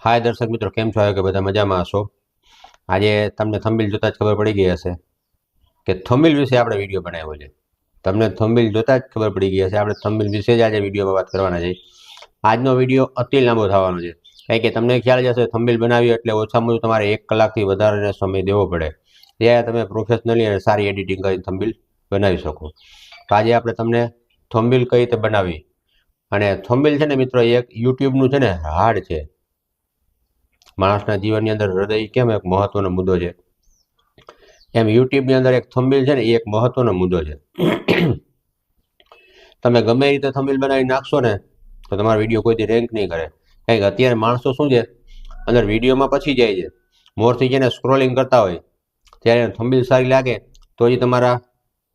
હાય દર્શક મિત્રો, કેમ છો? કે બધા મજામાં હશો? આજે તમને થંબનેલ જોતા જ ખબર પડી ગઈ હશે કે થંબનેલ વિશે આપણે વિડીયો બનાવ્યો છે. તમને થંબનેલ જોતા જ ખબર પડી ગઈ હશે, આપણે થંબનેલ વિશે જ આજે વિડીયોમાં વાત કરવાના છે. આજનો વિડીયો અતિ લાંબો થવાનો છે, કારણ કે તમને ખ્યાલ જ હશે થંબનેલ બનાવ્યું એટલે ઓછામાં ઓછું તમારે 1 કલાકથી વધારે સમય દેવો પડે, ત્યારે તમે પ્રોફેશનલી અને સારી એડિટિંગ કરીને થંબનેલ બનાવી શકો. તો આજે આપણે તમને થંબનેલ કઈ રીતે બનાવી, અને થંબનેલ છે ને મિત્રો એક યુટ્યુબનું છે ને હાર્ડ છે. માણસના જીવનની અંદર હૃદય કેમ એક મહત્વનો મુદ્દો છે, એમ યુટ્યુબની અંદર એક થંબનેલ છે ને એ એક મહત્વનો મુદ્દો છે. તમે ગમે રીતે થંબનેલ બનાવી નાખશો ને તો તમારો વિડીયો કોઈથી રેન્ક નહીં કરે. કારણ કે અત્યારે માણસો શું છે, અંદર વિડીયોમાં પછી જાય છે, મોરથી છે ને સ્ક્રોલિંગ કરતા હોય, ત્યારે થંબનેલ સારી લાગે તો જ તમારા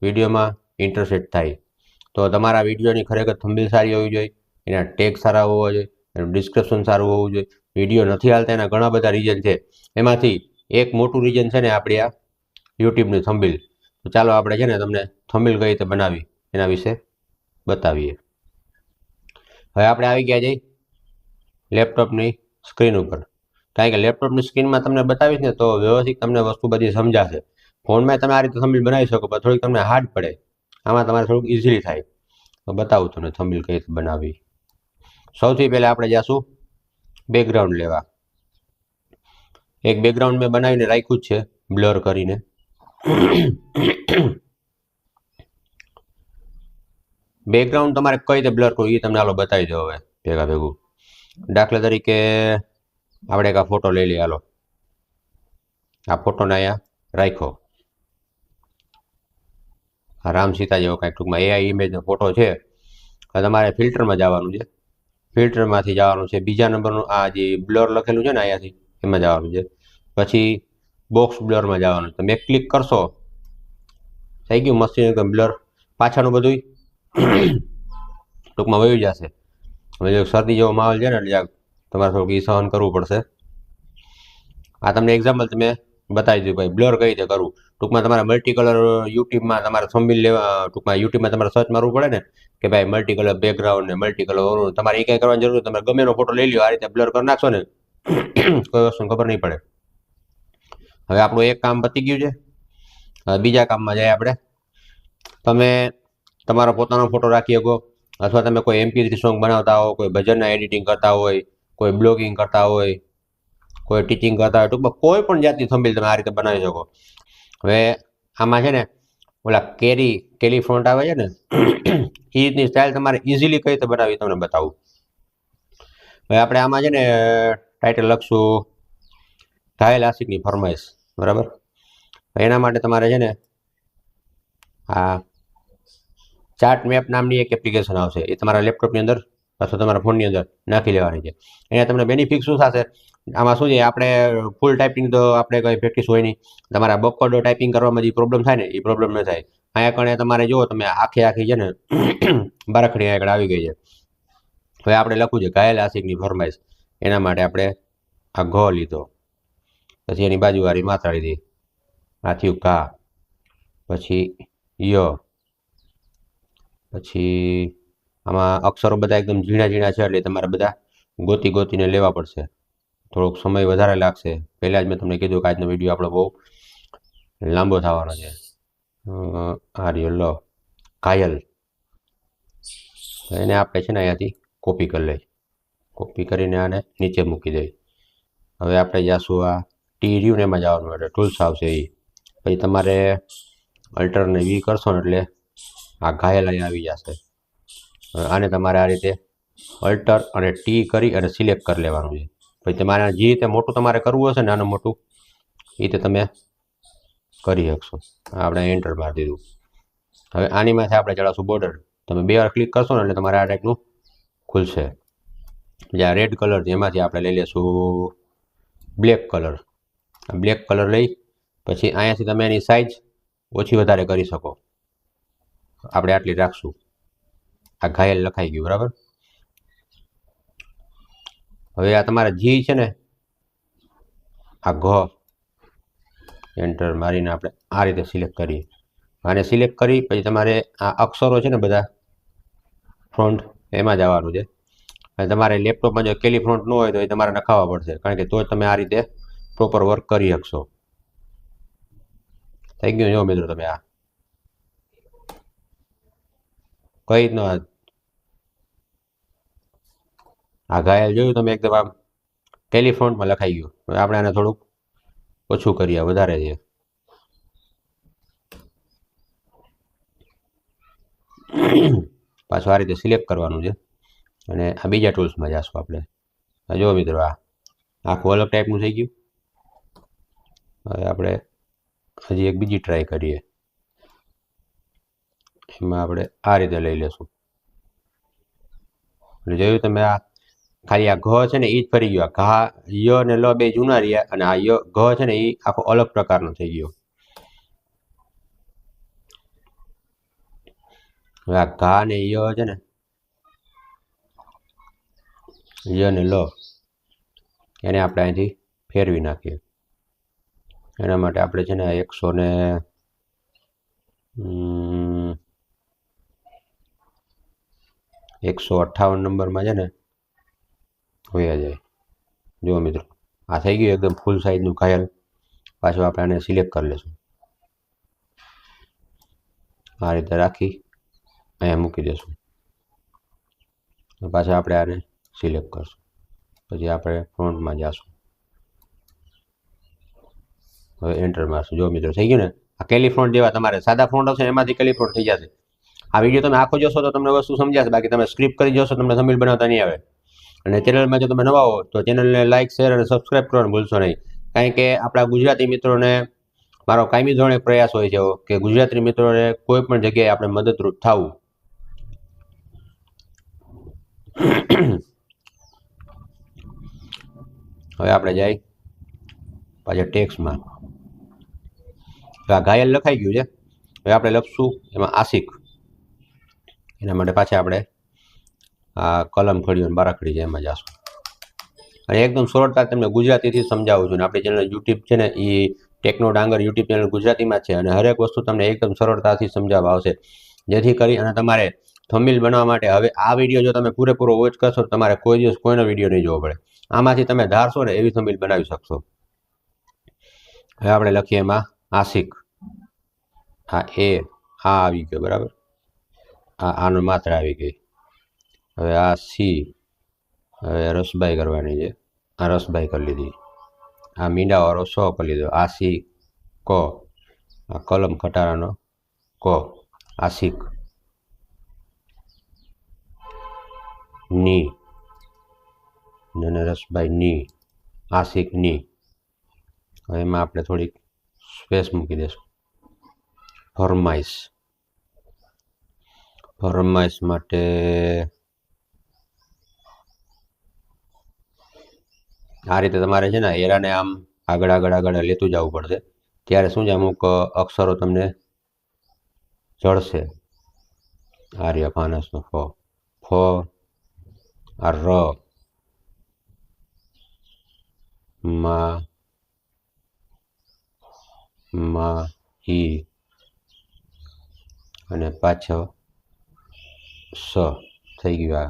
વિડીયોમાં ઇન્ટરેસ્ટેડ થાય. તો તમારા વિડીયોની ખરેખર થંબનેલ સારી હોવી જોઈએ, એના ટેગ સારા હોવા જોઈએ, એનું ડિસ્ક્રિપ્શન સારું હોવું જોઈએ. વિડીયો નથી હાલતા એના ઘણા બધા રીઝન છે, એમાંથી એક મોટું રીઝન છે ને આપણી આ યુટ્યુબની થંબનેલ. તો ચાલો આપણે છે ને તમને થંબનેલ કઈ રીતે બનાવી એના વિશે બતાવીએ. હવે આપણે આવી ગયા જઈ લેપટોપની સ્ક્રીન ઉપર, કારણ કે લેપટોપની સ્ક્રીનમાં તમને બતાવીશ ને તો વ્યવસ્થિત તમને વસ્તુ બધી સમજાશે. ફોનમાં તમે આ રીતે થંબનેલ બનાવી શકો, પણ થોડીક તમને હાર્ડ પડે, આમાં તમારે થોડુંક ઇઝીલી થાય. તો બતાવું તમને થંબનેલ કઈ રીતે બનાવી. સૌથી પહેલાં આપણે જાશું બેકગ્રાઉન્ડ લેવા. એક બેકગ્રાઉન્ડ મેં બનાવીને રાખ્યું જ છે બ્લર કરીને. બેકગ્રાઉન્ડ તમારે કઈ રીતે બ્લર કરવું એ તમને હાલો બતાવી દો. હવે ભેગા ભેગું દાખલા તરીકે આપણે એક આ ફોટો લઈ લઈએ. હાલો આ ફોટોને અહીંયા રાખ્યો, આ રામ સીતા જેવો કાંઈક ટૂંકમાં એઆઈ ઇમેજનો ફોટો છે. તમારે ફિલ્ટરમાં જવાનું છે, ફિલ્ટરમાંથી જવાનું છે બીજા નંબરનું આ જે બ્લર લખેલું છે ને અહીંયાથી એમાં જવાનું છે. પછી બોક્સ બ્લરમાં જવાનું. તમે ક્લિક કરશો થઈ ગયું મસ્ત એકદમ બ્લર. પાછળનું બધું ટૂંકમાં વયું જશે. હવે જો શરદી જેવો માહોલ છે ને એટલે તમારે થોડુંક એ સહન કરવું પડશે. આ તમને એક્ઝામ્પલ તમે બતાવી દીધું ભાઈ બ્લર કઈ રીતે કરવું. ટૂંકમાં તમારે મલ્ટી કલર યુટ્યુબમાં તમારે થંબનેલ લેવા, ટૂંકમાં યુટ્યુબમાં તમારે સર્ચ મારવું પડે ને કે ભાઈ મલ્ટી કલર બેકગ્રાઉન્ડ ને મલ્ટી કલર ઓરું. તમારે એ કંઈ કરવાની જરૂર, તમે ગમે એનો ફોટો લઈ લો, આ રીતે બ્લર કરી નાખશો ને કોઈ વસ્તુ ખબર નહીં પડે. હવે આપણું એક કામ પતી ગયું છે. હવે બીજા કામમાં જાય આપણે. તમે તમારો પોતાનો ફોટો રાખી શકો, અથવા તમે કોઈ MP3 સોંગ બનાવતા હો, કોઈ ભજનના એડિટિંગ કરતા હોય, કોઈ બ્લોગિંગ કરતા હોય, કોઈ ટીચિંગ કરતા હોય, ટૂંકમાં કોઈ પણ જાતની થંબનેલ તમે આ રીતે બનાવી શકો. હવે આમાં છે ને ઓલા કેલી ફોન્ટ આવે છે ને એ રીતની સ્ટાઇલ તમારે ઇઝીલી કઈ રીતે બનાવી તમને બતાવું. હવે આપણે આમાં છે ને ટાઇટલ લખશું ઘાયલ આશિકની ફરમાઈશ, બરાબર. એના માટે તમારે છે ને આ ચાર્ટ મેપ નામની એક એપ્લિકેશન આવશે, એ તમારા લેપટોપની અંદર અથવા તમારા ફોનની અંદર નાખી લેવાની છે. એને તમને બેનિફિટ શું થશે, આમાં શું છે, આપણે ફૂલ ટાઈપિંગ તો આપણે કંઈ પ્રેક્ટિસ હોય નહીં. તમારા બકોડો ટાઈપિંગ કરવામાં જે પ્રોબ્લેમ થાય ને એ પ્રોબ્લેમ ન થાય. અહીંયા કણે તમારે જુઓ તમે આખી છે ને બારખડી આગળ આવી ગઈ છે. હવે આપણે લખવું છે ઘાયલ આશિકની ફરમાઈશ. એના માટે આપણે આ ઘ લીધો, પછી એની બાજુવાળી માત્રા લીધી, આ થયું ઘા, પછી ય, પછી આમાં અક્ષરો બધા એકદમ ઝીણા ઝીણા છે એટલે તમારે બધા ગોતીને લેવા પડશે. થોડોક સમય વધારે લાગશે. પહેલાં જ મેં તમને કીધું કે આજનો વિડીયો આપણો બહુ લાંબો થવાનો છે. આ રહ્યો લો ઘાયલ, એને આપણે છે ને અહીંયાથી કોપી કરી લઈ, કોપી કરીને આને નીચે મૂકી દઈ. હવે આપણે જાશું આ ટી રહ્યું ને એમાં જવાનું એટલે ટૂલ્સ આવશે એ. પછી તમારે અલ્ટરને વી કરશો ને એટલે આ ઘાયલ અહીં આવી જશે. આને તમારે આ રીતે અલ્ટર અને ટી કરી અને સિલેક્ટ કરી લેવાનું છે. પછી તમારે જે રીતે મોટું તમારે કરવું હશે ને આનું મોટું એ રીતે તમે કરી શકશો. આપણે એન્ટર મારી દીધું. હવે આની માથે આપણે ચડાવશું બોર્ડર. તમે 2 વાર ક્લિક કરશો ને એટલે તમારે આ ટાઈપનું ખુલશે. જે આ રેડ કલર છે એમાંથી આપણે લઈ લઈશું બ્લેક કલર. બ્લેક કલર લઈ પછી અહીંયાથી તમે એની સાઇઝ ઓછી વધારે કરી શકો. આપણે આટલી રાખશું. આ ઘાયલ લખાઈ ગયું, બરાબર. હવે આ તમારા જી છે ને આ ઘ એન્ટર મારીને આપણે આ રીતે સિલેક્ટ કરીએ. આને સિલેક્ટ કરી પછી તમારે આ અક્ષરો છે ને બધા ફ્રન્ટ એમાં જવાનું છે. અને તમારે લેપટોપમાં જો કેલી ફ્રોન્ટ ન હોય તો એ તમારે નખાવવા પડશે, કારણ કે તો જ તમે આ રીતે પ્રોપર વર્ક કરી શકશો. થઈ ગયું જો મિત્રો, તમે આ કઈ રીતનો આ ઘાયલ જોયું તમે, એકદમ આમ કેલી ફ્રોન્ટમાં લખાઈ ગયું. હવે આપણે આને થોડુંક ઓછું કરીએ, વધારે છે. પાછું આ રીતે સિલેક્ટ કરવાનું છે અને આ બીજા ટૂલ્સમાં જશું આપણે. જો મિત્રો, આ આખું અલગ ટાઈપનું થઈ ગયું. હવે આપણે હજી એક બીજી ટ્રાય કરીએ. એમાં આપણે આ રીતે લઈ લેશું. એટલે જોયું તમે, આ ખાલી આ ઘ છે ને એ જ ફરી ગયો. ઘા ય ને લ બે જૂના રહ્યા અને આ ય ઘ છે ને એ આખો અલગ પ્રકારનો થઈ ગયો. હવે આ ઘા ને ય છે ને, ય ને લ, એને આપણે અહીંથી ફેરવી નાખીએ. એના માટે આપણે છે ને 158 નંબરમાં છે ને હોયા જાય. જુઓ મિત્રો, આ થઈ ગયું એકદમ ફૂલ સાઈઝનું ઘાયલ. પાછું આપણે આને સિલેક્ટ કરી લેશું. આ રીતે રાખી અહીંયા મૂકી દેશું. પાછા આપણે આને સિલેક્ટ કરશું. પછી આપણે ફ્રન્ટમાં જશું. હવે એન્ટર મારશું. જો મિત્રો, થઈ ગયું ને. આ કેલી ફ્રોન્ટ જેવા તમારે સાદા ફ્રોન્ટ હશે એમાંથી કેલી ફ્રોન્ટ થઈ જશે. આ વિડીયો તમે આખો જોશો તો તમને વસ્તુ સમજાશે, બાકી તમે સ્ક્રિપ્ટ કરી જોશો તમને થંબનેલ બનાવતા નહીં આવે. અને ચેનલમાં જો તમે નવા હો તો ચેનલને લાઇક, શેર અને સબસ્ક્રાઇબ કરવાનું ભૂલશો નહીં. કારણ કે આપણા ગુજરાતી મિત્રોને મારો કાયમી ધોરણે પ્રયાસ હોય છે કે ગુજરાતી મિત્રોને કોઈ પણ જગ્યાએ આપણે મદદરૂપ થવું. હવે આપણે જાય પાછા ટેક્સ્ટમાં. આ ઘાયલ લખાઈ ગયું છે. હવે આપણે લખશું એમાં આશિક. એના માટે પાછા આપણે આ કલમ ખડી અને બારાખડી છે એમાં જશું. અને એકદમ સરળતા તમને ગુજરાતીથી સમજાવું છું. ને આપણી ચેનલ યુટ્યુબ છે ને એ ટેકનો ડાંગર યુટ્યુબ ચેનલ ગુજરાતીમાં છે અને હરેક વસ્તુ તમને એકદમ સરળતાથી સમજાવવા આવશે, જેથી કરી અને તમારે થંબનેલ બનાવવા માટે હવે આ વિડીયો જો તમે પૂરેપૂરો વોચ કરશો તો તમારે કોઈ દિવસ કોઈનો વિડીયો નહીં જોવો પડે. આમાંથી તમે ધારશો ને એવી થંબનેલ બનાવી શકશો. હવે આપણે લખીએ એમાં આશિક. આ એ આ આવી ગયો બરાબર. આનો માત્રા આવી ગઈ. હવે આ સી, હવે રસબાઈ કરવાની છે. આ રસબાઈ કરી લીધી. આ મીંડાવાળો સો કરી લીધો. આ સી કો, આ કલમ ખટારાનો કો. આશિક ની, ને રસબાઈ ની, આશિક ની. હવે એમાં આપણે થોડીક સ્પેસ મૂકી દઈશું. ફરમાઈશ, ફરમાઈશ માટે આ રીતે તમારે છે ને એરાને આમ આગળ આગળ આગળ લેતું જવું પડશે. ત્યારે શું છે, અમુક અક્ષરો તમને જળશે. આર્ય ફાનસનો ફ, ફ, આ ર, મા, ઈ અને પાછો સ થઈ ગયું. આ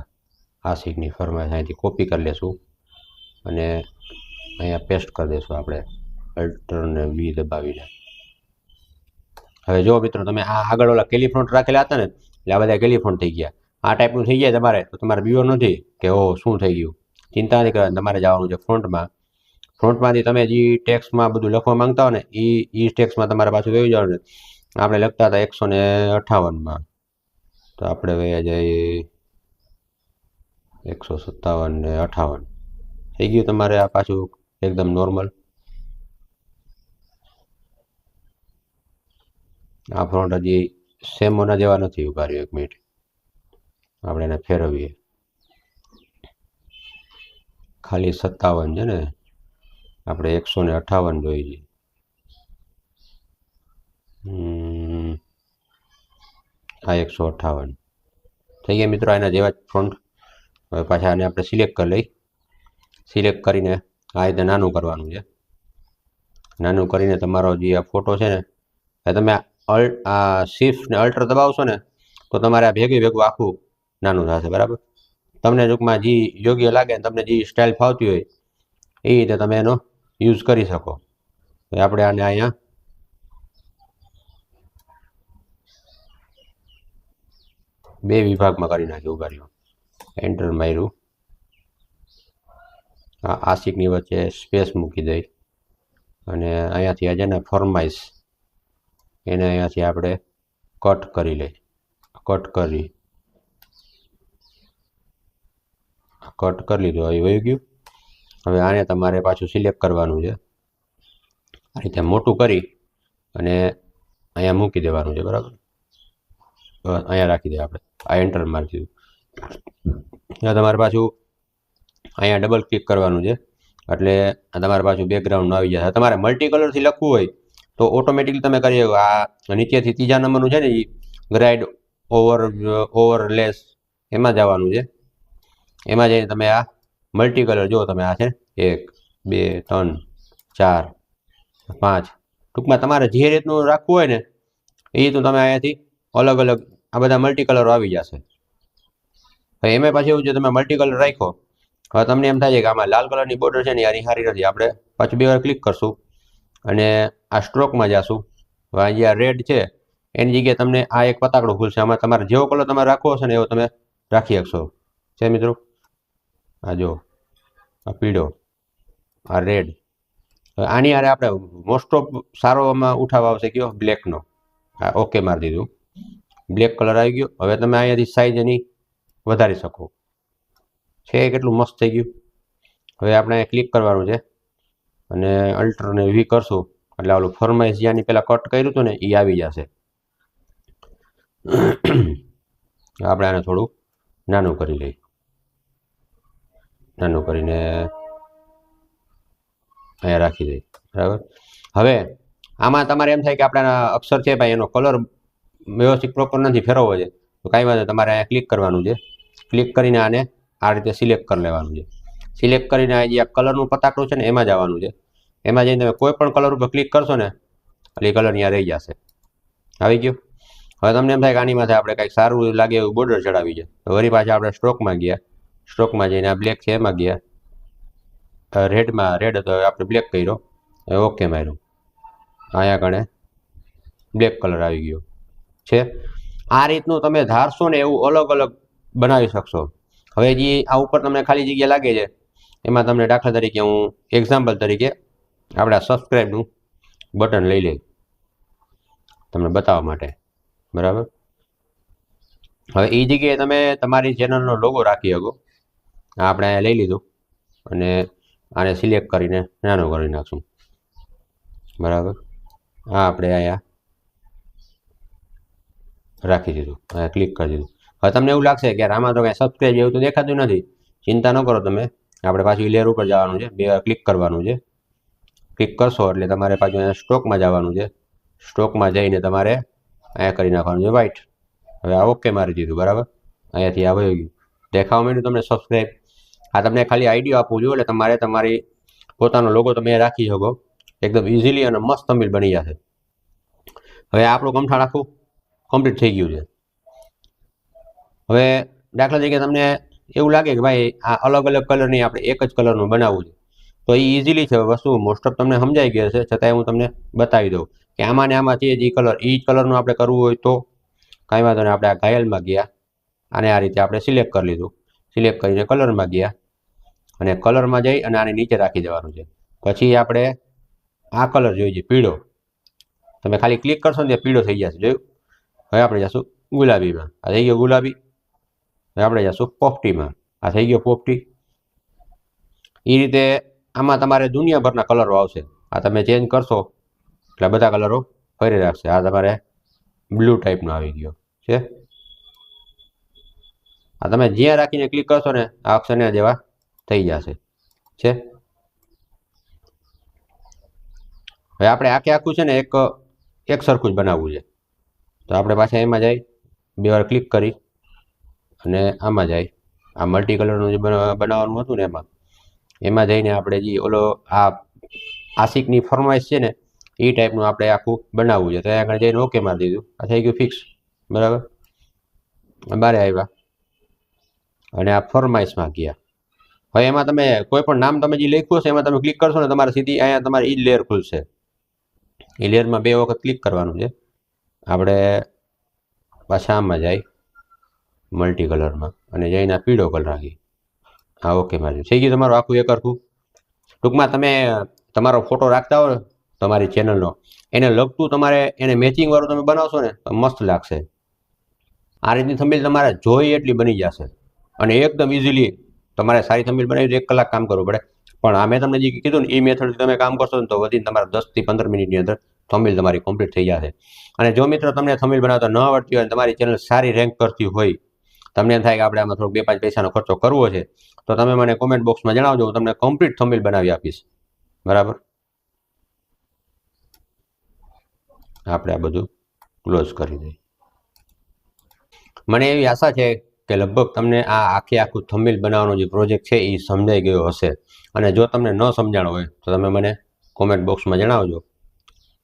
આશિકની ફરમાઈશ અહીંથી કોપી કરી લેશું અને અહીંયા પેસ્ટ કરી દઈશું આપણે અલ્ટરને વી દબાવીને. હવે જો મિત્રો, તમે આ આગળ ઓલા કેલી ફ્રોન્ટ રાખેલા હતા ને, એટલે આ બધા કેલી ફ્રોન્ટ થઈ ગયા. આ ટાઈપનું થઈ જાય તમારે તો તમારે બીવો નથી કે ઓ શું થઈ ગયું. ચિંતા નથી કરવાની. તમારે જવાનું છે ફ્રન્ટમાં. ફ્રન્ટમાંથી તમે જે ટેક્સ્ટમાં બધું લખવા માંગતા હો ને એ ટેક્સ્ટમાં તમારે પાછું વહી જવાનું. આપણે લખતા હતા 158માં, તો આપણે વહ્યા જઈએ 157 ને 58. થઈ ગયું તમારે આ પાછું એકદમ નોર્મલ. આ ફ્રન્ટ હજી સેમોના જેવા નથી ઉભા રહ્યો. 1 મિનિટ આપણે એને ફેરવીએ. ખાલી 57 છે ને, આપણે 158 જોઈએ. આ 158 થઈ ગયા મિત્રો, એના જેવા જ ફ્રન્ટ. હવે પાછા આને આપણે સિલેક્ટ કરી લઈ. સિલેક્ટ કરીને આ રીતે નાનું કરવાનું છે. નાનું કરીને તમારો જે આ ફોટો છે ને, એ તમે આ શિફ્ટ ને અલ્ટર દબાવશો ને તો તમારે આ ભેગું આખું નાનું થશે બરાબર. તમને ટૂંકમાં જે યોગ્ય લાગે ને તમને જે સ્ટાઇલ ફાવતી હોય એ રીતે તમે એનો યુઝ કરી શકો. આપણે આને અહીંયા બે વિભાગમાં કરી નાખ્યું. ઉભા રહ્યો, એન્ટર માર્યું, આશિકની વચ્ચે સ્પેસ મૂકી દઈ અને અહીંયાથી આજે ને ફોર્માઇઝ એને અહીંયાથી આપણે કટ કરી લઈ. કટ કરી લીધું, અહીં વહી ગયું. હવે આને તમારે પાછું સિલેક્ટ કરવાનું છે. આ રીતે મોટું કરી અને અહીંયા મૂકી દેવાનું છે. બરાબર, અહીંયા રાખી દે આપણે. આ એન્ટર મારી દીધું. તમારે પાછું અહીંયા ડબલ ક્લિક કરવાનું છે એટલે તમારે પાછું બેકગ્રાઉન્ડ આવી જશે. તમારે મલ્ટી કલરથી લખવું હોય તો ઓટોમેટિકલી તમે કરી શકો. આ નીચેથી ત્રીજા નંબરનું છે ને એ ગ્રાઇડ ઓવરલેસ એમાં જવાનું છે. એમાં જઈને તમે આ મલ્ટી કલર જો તમે આ છે 1 2 3 4 5 ટૂંકમાં તમારે જે રીતનું રાખવું હોય ને એ તો તમે અહીંયાથી અલગ અલગ આ બધા મલ્ટી કલરો આવી જશે. હવે એમાં પાછું એવું છે તમે મલ્ટી કલર રાખ્યો, હવે તમને એમ થાય છે કે આમાં લાલ કલરની બોર્ડર છે ને યાર સારી નથી. આપણે પાછું 2 વાર ક્લિક કરશું અને આ સ્ટ્રોકમાં જશું. હવે અહીંયા રેડ છે એની જગ્યાએ તમને આ એક પતાકડો ખુલશે. આમાં તમારે જેવો કલર તમારે રાખવો હશે ને એવો તમે રાખી શકશો. છે મિત્રો, આ જો આ પીળો, આ રેડ. હવે આની હારે આપણે મોસ્ટ ઓફ સારો આમાં ઉઠાવ આવશે કયો બ્લેકનો. આ ઓકે મારી દીધું, બ્લેક કલર આવી ગયો. હવે તમે અહીંયાથી સાઈઝ એની વધારી શકો. છે કેટલું મસ્ત થઈ ગયું. હવે આપણે ક્લિક કરવાનું છે અને અલ્ટરને વી કરશું એટલે ઓલું ફોર્માઇઝ જ્યાંની પહેલાં કટ કર્યું હતું ને એ આવી જશે. આપણે આને થોડું નાનું કરી લઈએ. નાનું કરીને અહીંયા રાખી દઈએ. બરાબર, હવે આમાં તમારે એમ થાય કે આપણા અક્ષર છે ભાઈ એનો કલર વ્યવસ્થિત પ્રોપર નથી, ફેરવવો છે તો કાંઈ વાંધો તમારે અહીંયા ક્લિક કરવાનું છે. ક્લિક કરીને આને આ રીતે સિલેક્ટ કરી લેવાનું છે. સિલેક્ટ કરીને આ જે કલરનું પતાકડું છે ને એમાં જવાનું છે. એમાં જઈને તમે કોઈ પણ કલર ઉપર ક્લિક કરશો ને એટલે એ કલર ત્યાં રહી જશે. આવી ગયું. હવે તમને એમ થાય કે આની માથે આપણે કંઈક સારું લાગે એવું બોર્ડર ચડાવી છે તો વળી પાછા આપણે સ્ટ્રોકમાં ગયા. સ્ટ્રોકમાં જઈને આ બ્લેક છે એમાં ગયા. રેડમાં રેડ હતો આપણે બ્લેક કર્યો, ઓકે માર્યું. અહીંયા કણે બ્લેક કલર આવી ગયો છે. આ રીતનું તમે ધારશો ને એવું અલગ અલગ બનાવી શકશો. હવે જે આ ઉપર તમને ખાલી જગ્યા લાગે છે એમાં તમને દાખલા તરીકે હું એક્ઝામ્પલ તરીકે આપણે આ સબસ્ક્રાઈબનું બટન લઈ લઈ તમને બતાવવા માટે. બરાબર, હવે એ જગ્યાએ તમે તમારી ચેનલનો લોગો રાખી શકો. આપણે અહીંયા લઈ લીધું અને આને સિલેક્ટ કરીને નાનું કરી નાખશું. બરાબર, આ આપણે અહીંયા રાખી દીધું, અહીંયા ક્લિક કરી દીધું. હવે તમને એવું લાગશે કે આમાં તો કાંઈ સબસ્ક્રાઈબ એવું તો દેખાતું નથી. ચિંતા ન કરો તમે. આપણે પાછું લેયર ઉપર જવાનું છે, 2 વાર ક્લિક કરવાનું છે. ક્લિક કરશો એટલે તમારે પાછું અહીંયા સ્ટ્રોકમાં જવાનું છે. સ્ટ્રોકમાં જઈને તમારે અહીંયા કરી નાખવાનું છે વ્હાઈટ. હવે આ ઓકે મારી દીધું. બરાબર, અહીંયાથી આ વહી ગયું. દેખાવા માંડ્યું તમને સબસ્ક્રાઈબ. આ તમને ખાલી આઈડિયો આપવું જોઈએ એટલે તમારે તમારી પોતાનો લોગો તમે રાખી શકો. એકદમ ઇઝીલી અને મસ્ત તમિલ બની જશે. હવે આપણું કમઠાણ આખું કમ્પ્લીટ થઈ ગયું છે. હવે દાખલા તરીકે તમને એવું લાગે કે ભાઈ આ અલગ અલગ કલરની આપણે એક જ કલરનું બનાવવું છે તો એ ઇઝીલી છે વસ્તુ. મોસ્ટ ઓફ તમને સમજાઈ ગયો છે, છતાંય હું તમને બતાવી દઉં કે આમાં ને આમાં છે જે કલર એ જ કલરનું આપણે કરવું હોય તો કાંઈ વાંધો નહીં. આપણે આ ઘાયલમાં ગયા અને આ રીતે આપણે સિલેક્ટ કરી લીધું. સિલેક્ટ કરીને કલરમાં ગયા અને કલરમાં જઈ અને આની નીચે રાખી દેવાનું છે. પછી આપણે આ કલર જોઈએ છે પીળો. તમે ખાલી ક્લિક કરશો ને પીળો થઈ જશે. જોયું? હવે આપણે જઈશું ગુલાબીમાં. આ થઈ ગયો ગુલાબી. હવે આપણે જઈશું પોપટીમાં. આ થઈ ગયો પોપટી. એ રીતે આમાં તમારે દુનિયાભરના કલરો આવશે. આ તમે ચેન્જ કરશો એટલે બધા કલરો ફરી રાખશે. આ તમારે બ્લુ ટાઈપનો આવી ગયો છે. આ તમે જ્યાં રાખીને ક્લિક કરશો ને આ અક્ષરને જેવા થઈ જશે છે. હવે આપણે આખું છે ને એક સરખું જ બનાવવું છે તો આપણે પાછા એમાં જાય 2 વાર ક્લિક કરી અને આમાં જાય. આ મલ્ટી કલરનું જે બનાવવાનું હતું ને એમાં જઈને આપણે જે ઓલો આ આશિકની ફરમાઈશ છે ને એ ટાઈપનું આપણે આખું બનાવવું છે. તો આગળ જઈને ઓકે મારી દીધું. આ થઈ ગયું ફિક્સ. બરાબર, બારે આવ્યા અને આ ફરમાઈશમાં ગયા. હવે એમાં તમે કોઈ પણ નામ તમે જે લખ્યું હશે એમાં તમે ક્લિક કરશો ને તમારે સીધી અહીંયા તમારે એ લેયર ખુલશે. એ લેયરમાં 2 વખત ક્લિક કરવાનું છે. આપણે પાછા આમાં જાય મલ્ટી કલરમાં અને જઈને પીળો કલર રાખી. હા ઓકે મારી થઈ ગયું તમારું આખું એક હરખું. ટૂંકમાં તમે તમારો ફોટો રાખતા હો તમારી ચેનલનો એને લગતું તમારે એને મેચિંગ વાળું તમે બનાવશો ને તો મસ્ત લાગશે. આ રીતની થંબનેલ તમારે જોઈ એટલી બની જશે અને એકદમ ઇઝીલી તમારે સારી થંબનેલ બનાવી 1 કલાક કામ કરવું પડે. પણ આ મેં તમને જે કીધું ને એ મેથડથી તમે કામ કરશો ને તો વધીને તમારે 10 થી 15 મિનિટની અંદર થંબનેલ તમારી કમ્પ્લીટ થઈ જશે. અને જો મિત્રો તમને થંબનેલ બનાવતા ન આવડતી હોય અને તમારી ચેનલ સારી રેન્ક કરતી હોય, તમને એમ થાય કે આપણે આમાં થોડોક 2-5 પૈસાનો ખર્ચો કરવો છે, તો તમે મને કોમેન્ટ બોક્સમાં જણાવજો. હું તમને કમ્પ્લીટ થંબનેલ બનાવી આપીશ. બરાબર, આપણે આ બધું ક્લોઝ કરી દઈએ. મને એવી આશા છે કે લગભગ તમને આ આખું થંબનેલ બનાવવાનો જે પ્રોજેક્ટ છે એ સમજાઈ ગયો હશે. અને જો તમને ન સમજાણો હોય તો તમે મને કોમેન્ટ બોક્સમાં જણાવજો.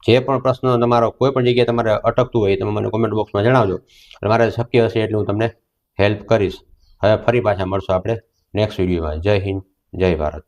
જે પણ પ્રશ્ન તમારો કોઈ પણ જગ્યાએ તમારે અટકતું હોય તમે મને કોમેન્ટ બોક્સમાં જણાવજો. અને મારે શક્ય હશે એટલે હું તમને હેલ્પ કરીશ. હવે ફરી પાછા મળશું આપણે નેક્સ્ટ વિડીયોમાં. જય હિન્દ, જય ભારત.